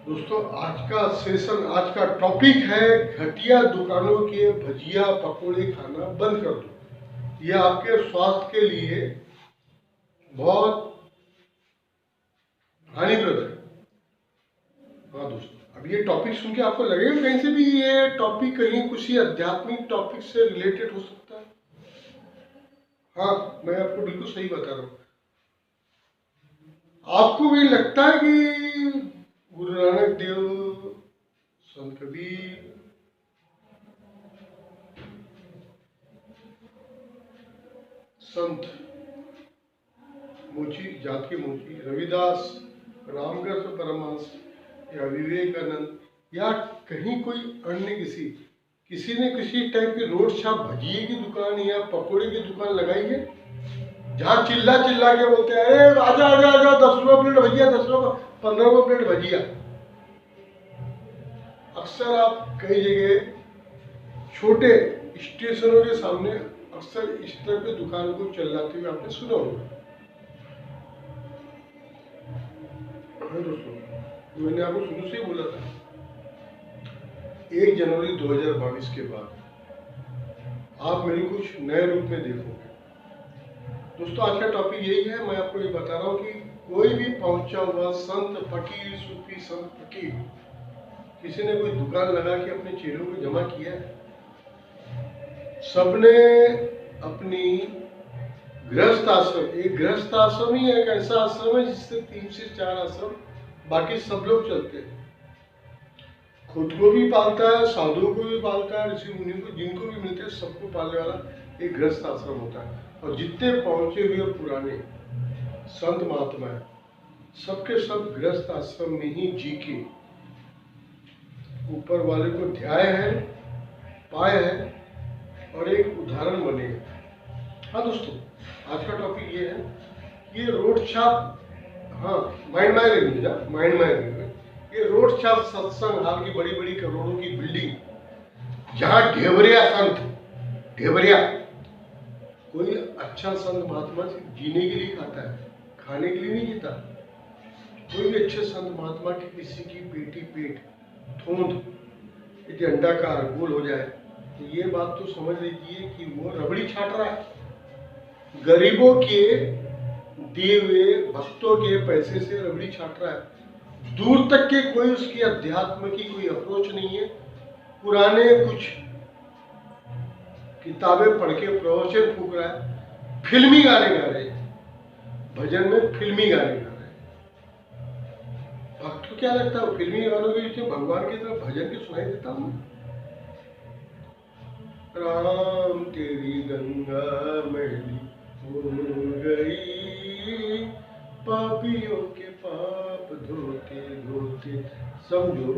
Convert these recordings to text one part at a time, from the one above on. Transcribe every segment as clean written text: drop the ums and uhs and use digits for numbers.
दोस्तों, आज का सेशन, आज का टॉपिक है घटिया दुकानों के भजिया पकोड़े खाना बंद कर दो। ये आपके स्वास्थ्य के लिए बहुत हानिकारक है। हाँ दोस्तों, अब ये टॉपिक सुन के आपको लगेगा कहीं से भी ये टॉपिक कहीं किसी आध्यात्मिक टॉपिक से रिलेटेड हो सकता है। हाँ, मैं आपको बिल्कुल सही बता रहा हूँ। आपको भी लगता है कि गुरु नानक देव, संत कबीर, संत मोची, जात के मोची, रविदास, रामकृष्ण परमहंस या विवेकानंद या कहीं कोई अन्य किसी ने किसी टाइप की रोड छाप भजिए की दुकान या पकोड़े की दुकान लगाई है, जहाँ चिल्ला चिल्ला के बोलते हैं अरे आजा आजा आजा 10 रुपये प्लेट भजिया, 10 रुपये 15 रुपये प्लेट भजिया। अक्सर आप कई जगह छोटे स्टेशनों के सामने अक्सर इस तरह की दुकान को चलाते हुए आपने सुना होगा। दोस्तों, मैंने आपको शुरू से ही बोला था 1 जनवरी 2022 के बाद आप मेरे कुछ नए रूप में देखोगे। दोस्तों, आज का टॉपिक यही है। मैं आपको ये बता रहा हूँ कि कोई भी पहुंचा हुआ संत फकीर, सूफी संत फकीर, किसी ने कोई दुकान लगा के अपने चेलों को जमा किया है। सबने अपनी गृहस्थ आश्रम, एक गृहस्थ आश्रम ही एक ऐसा आश्रम है जिससे 3 से 4 आश्रम बाकी सब लोग चलते हैं। खुद को भी पालता है, साधुओं को भी पालता है, ऋषि मुनि को, जिनको भी मिलते हैं सबको पालने वाला एक गृहस्थ आश्रम होता है। और जितने पहुंचे हुए पुराने संत महात्मा है, सबके सब गृहस्थ आश्रम में ही जी के ऊपर वाले को ध्याय है, पाए है और एक उदाहरण बने हैं। हाँ दोस्तों, आज का टॉपिक ये है, ये रोड छाप, हाँ माइंड माय लैंग्वेज, ये रोड छाप सत्संग हाल की बड़ी बड़ी करोड़ों की बिल्डिंग, जहाँ ढेबरिया संत, ढेबरिया कोई अच्छा संत महात्मा जीने के लिए खाता है, खाने के लिए नहीं जीता। कोई भी अच्छे संत महात्मा की किसी की बेटी पेट थोंद यदि अंडाकार गोल हो जाए तो ये बात तो समझ लीजिए कि वो रबड़ी छाट रहा है। गरीबों के दिए हुए भक्तों के पैसे से रबड़ी छाट रहा है। दूर तक के कोई उसकी अध्यात्म की कोई अप्रोच नहीं है। पुराने कुछ किताबें पढ़ के प्रवचन फूक रहा है, फिल्मी गाने गा रहे हैं, भजन में फिल्मी गाने गा रहे हैं। भक्त को क्या लगता है फिल्मी गानों के बीच में भगवान की तरफ भजन भी सुनाई देता हूँ। राम तेरी गंगा मैली हो गई, पापियों के पाप धोते धोते। समझो,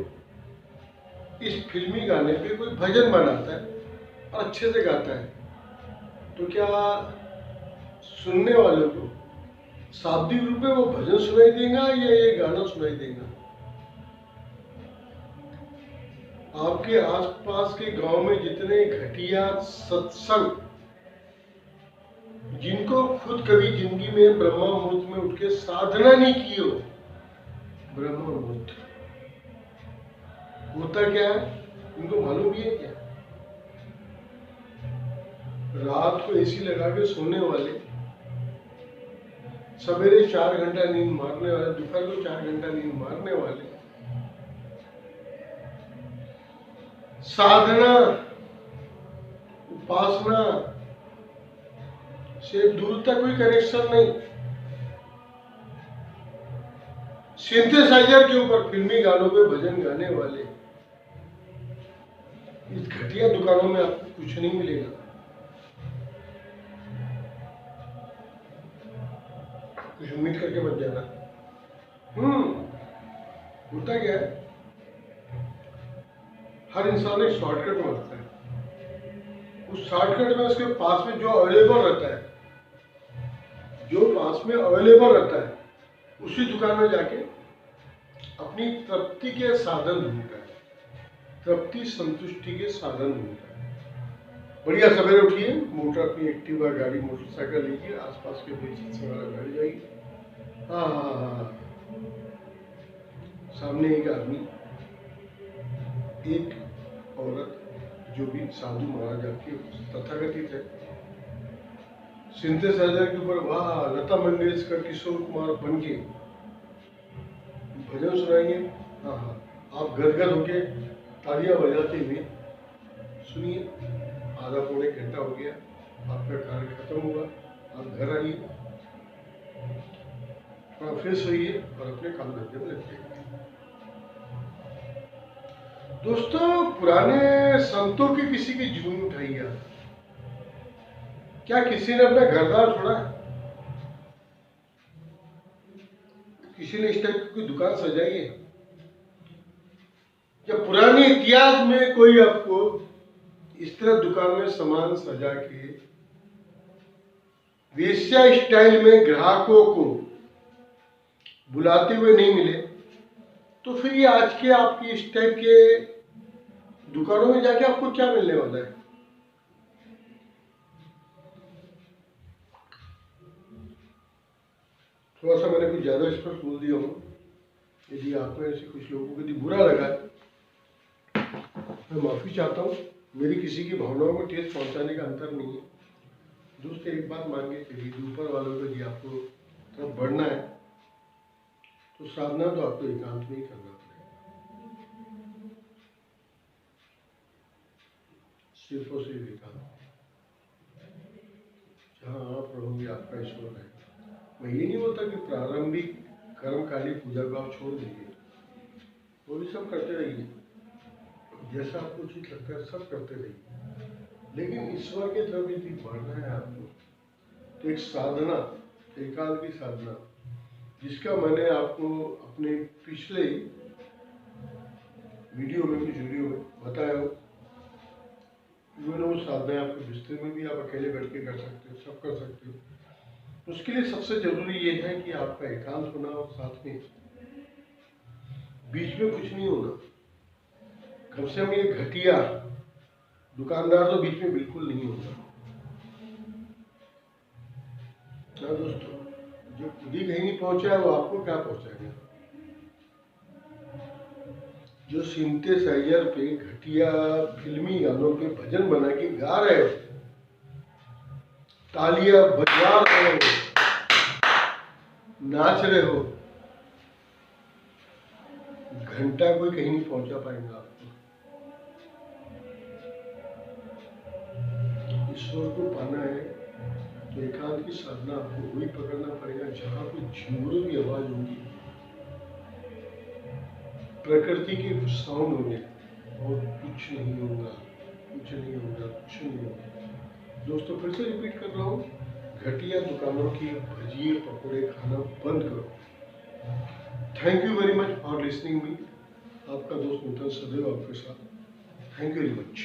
इस फिल्मी गाने पे कोई भजन बनाता है और अच्छे से गाता है, तो क्या सुनने वालों को शाब्दिक रूप में वो भजन सुनाई देगा या ये गाना सुनाई देगा? आपके आसपास के गांव में जितने घटिया सत्संग, जिनको खुद कभी जिंदगी में ब्रह्मा मुहूर्त में उठ के साधना नहीं की हो, ब्रह्मा मुहूर्त होता क्या है इनको मालूम भी है क्या? रात को एसी लगा के सोने वाले, सवेरे 4 घंटा नींद मारने वाले, दोपहर को 4 घंटा नींद मारने वाले, साधना उपासना से दूर तक कोई कनेक्शन नहीं। सिंथेसाइजर के ऊपर फिल्मी गानों पे भजन गाने वाले, इस घटिया दुकानों में आपको कुछ नहीं मिलेगा। कुछ उम्मीद करके मत जाना। होता क्या है, हर इंसान एक शॉर्टकट मांगता है। उस शॉर्टकट में उसके पास में जो अवेलेबल रहता है, उसी दुकान में जाके अपनी तृप्ति के साधन ढूंढता है, तृप्ति संतुष्टि के साधन ढूंढता है। बढ़िया सवेरे उठिए, मोटर अपनी एक्टिवा गाड़ी मोटरसाइकिल लीजिए, आसपास के बीच से वाला गाड़ी जाइए, हाँ, सामने एक आदमी, एक औरत, जो भी साधु महाराजा की तथाकथित है, सिंथेसाइजर के ऊपर वाह लता मंगेशकर, किशोर कुमार बन के भजन सुनाएंगे। हाँ हाँ, आप घर घर होके तालियां बजाते हुए सुनिए। आधा पौने घंटा हो गया, आपका कार्य खत्म हुआ, आप घर आइए, थोड़ा फ्रेश होइए और अपने काम धंधे में लग जाइए। दोस्तों, पुराने संतों की किसी की जुनून उठाइए आप। क्या किसी ने अपना घरदार छोड़ा है? किसी ने इस टाइप की दुकान सजाई है? जब पुराने इतिहास में कोई आपको इस तरह दुकान में सामान सजा के वेश्या स्टाइल में ग्राहकों को बुलाते हुए नहीं मिले, तो फिर ये आज के आपकी इस टाइप के दुकानों में जाके आपको क्या मिलने वाला है? थोड़ा सा मैंने कुछ ज्यादा इस पर बोल दिया हूँ। यदि आप में से कुछ लोगों को यदि बुरा लगा मैं माफी चाहता हूँ। मेरी किसी की भावनाओं को ठेस पहुंचाने का अंतर नहीं है। दोस्तों, एक बात मान के चलिए, ऊपर वालों को यदि आपको तरफ बढ़ना है तो साधना तो आपको एकांत में ही करना पड़ेगा, सिर्फ और सिर्फ एकांत। जहाँ आप रहोगे आपका ईश्वर है। मैं ये नहीं बोलता कि प्रारंभिक कर्मकाली पूजा को आप छोड़ दीजिए, वो भी सब करते रहिए, जैसा आपको ठीक लगता है सब करते रहिए, लेकिन ईश्वर की तरफ यदि बढ़ना है आपको तो एक साधना, एकांत की साधना, जिसका मैंने आपको अपने पिछले वीडियो में, कुछ वीडियो में बताया हो। मैंने वो साधना आपको बिस्तर में भी आप अकेले बैठ के कर सकते हो, सब कर सकते हो। उसके लिए सबसे जरूरी ये है कि आपका एकांत होना और साथ में बीच में कुछ नहीं होना। कम से कम ये घटिया दुकानदार तो बीच में बिल्कुल नहीं होगा। ना दोस्तों, जो खुद ही कहीं नहीं पहुंचा है वो आपको क्या पहुंचाएगा? जो सिंथेसाइजर पे घटिया फिल्मी गानों पे भजन बना के गा रहे हो, तालियां बजा रहे हो, नाच रहे हो, घंटा कोई कहीं नहीं पहुंचा पाएगा आपको। ईश्वर को पाना है तो एकांत की साधना आपको वही पकड़ना पड़ेगा जहां कोई झिंगुरों की आवाज होगी, प्रकृति के कुछ साउंड होंगे, और कुछ नहीं होगा, कुछ नहीं होगा, कुछ नहीं होगा। दोस्तों, फिर से रिपीट कर रहा हूँ, घटिया दुकानों की भजिए पकौड़े खाना बंद करो। Thank you very much for listening me. आपका दोस्त नूतन सदैव आपके साथ। Thank you very much.